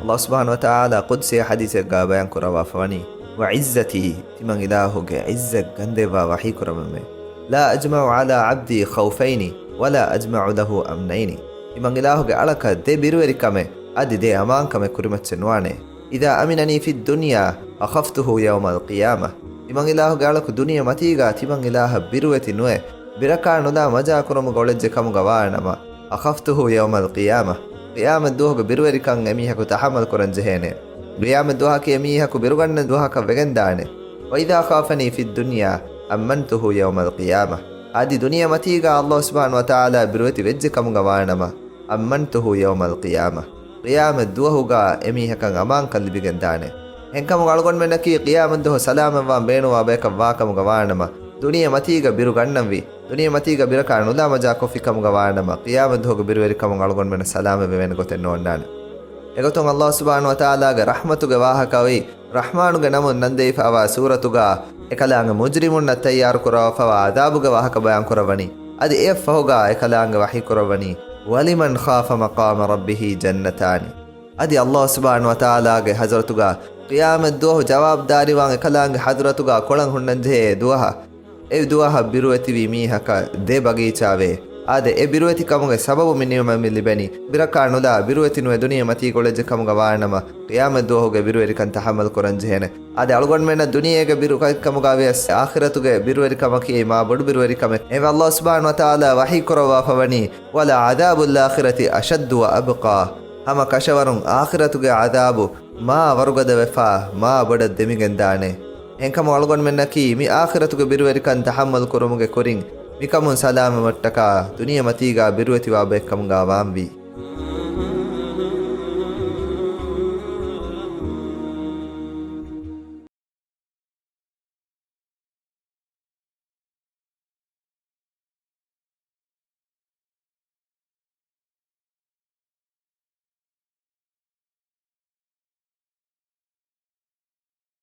الله سبحانه وتعالى قدسي حديث بيان كروا فواني وعزتي تمن إلهه عزة غندوا وحي كرمه لا أجمع على عبدي خوفين ولا أجمع له أمنين تمن إلهه علك دي بيرويري كمه أدي دي أمان كمه كرمت سنوانه إذا أمنني في الدنيا أخفته يوم القيامة تمن إلهه علك دنيا متيغا تمن إله بيرويتي نوه بركا ندا مجا كرم غولج كم غوانما أخفته يوم القيامة قيام الدوه بيرويري كان أميها كتحمل كرن جهنه قيام الدوه كي أميها كبيرغن دوها كفغن دانه وإذا خافني في الدنيا أمنته يوم القيامة هذه دنيا متيغا الله سبحانه وتعالى بيرويتي وجه كم غوانما أمنته يوم القيامة قيام الدوه غا أميها كان أمان كان لبغن دانه هنكم غالغن منكي قيام الدوه سلام وان بينو وابيك واكم غوانما دنيا متيغا بيروغنن وي دنيا متيغا بيركا نودا مجا كوفي كم غوانما قيام الدوه بيرويري كم غالغن من سلام بين غوتن نونان එගොතොන් අල්ලාහ් සුබ්හානහු වතාලාගේ රහමතුගේ වාහකවයි රහ්මානුගේ නම නන්දේෆාවා සූරතුගා එකලාංග මුජ්රිමුන් නතයාර කරවෆවා අදාබුගේ වාහක බයන් කරවනි අද ඒ ෆහුගා එකලාංග වහී කරවනි වලිමන් ખાෆ මකාම රබ්බිහි ජන්නතානි අද අල්ලාහ් සුබ්හානහු වතාලාගේ හසරතුගා ඛියාමත් දුහ ජවාබ්දාරි වාං එකලාංග හදරතුගා කොළන් හුන්නන්දේ දුහ ඒ දුහ බිරුවති වී මීහක දේ බගීචාවේ ආද ඒ බිරුවති කමුගේ සබබු මිනියම මිලිබෙනි බිරකා නොදා බිරුවති නුවේ දුනිය මතී කොලෙජ් කමුගේ වානම ඛියාමත් දුහගේ බිරුවරි කන් තහමල් කරන් ජෙහෙන ආද අලගොන් මෙන්න දුනියගේ බිරුකයි කමුගේ වෙස් ආඛිරතුගේ බිරුවරි කමකී මා බොඩු බිරුවරි කම ඒ අල්ලාහ් සුබ්හානහු වතාලා වහී කරවා ෆවනි වලා අදාබුල් ආඛිරති අෂද්දු වඅබ්කා හම කෂවරුන් ආඛිරතුගේ අදාබු මා වරුගද වෙෆා මා බඩ දෙමිගෙන් දානේ එන්කම අලගොන් මෙන්න කී මි ආඛිරතුගේ බිරුවරි කන් තහමල් කරමුගේ කොරින් මිකමුන් සලාම මට්ටකා දුනිය මතීගා බිරුවති වාබෙක් කමුගා වාම්වි